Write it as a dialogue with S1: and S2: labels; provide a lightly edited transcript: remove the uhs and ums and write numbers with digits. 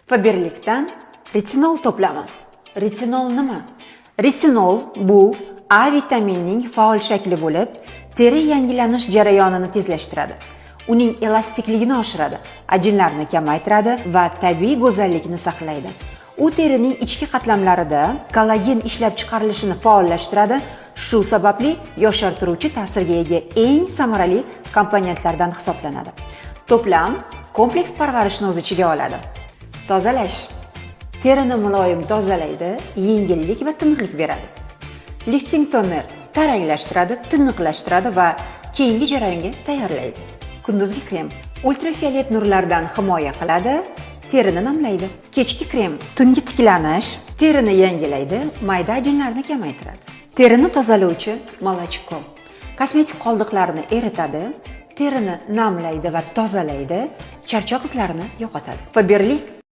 S1: Faberlikdan retinol to'plami. Retinol nima? Retinol bu A vitaminining faol shakli bo'lib, teri yangilanish jarayonini tezlashtiradi. Uning elastikligini oshiradi, ajinlarni kamaytiradi va tabiiy go'zallikni saqlaydi. U terining ichki qatlamlarida kollagen ishlab chiqarilishini faollashtiradi. Shu sababli yoshartiruvchi ta'sirga ega eng samarali komponentlardan hisoblanadi. To'plam kompleks parvarishni o'z ichiga oladi. Tozalash. Terini muloyim tozalaydi, yengillik va tiniqlik beradi. Lifting toner taranglashtiradi, tiniqlashtiradi va keyingi jarayonga tayyorlaydi. Kunduzgi krem ultrafiolet nurlardan himoya qiladi, terini namlaydi. Kechki krem tungi tiklanish, terini yangilaydi, mayda ajinlarni kamaytiradi. Terini tozalovchi молочко kosmetik qoldiqlarni eritadi, terini namlaydi va tozalaydi, charchoq izlarini yo'qotadi. Faberlik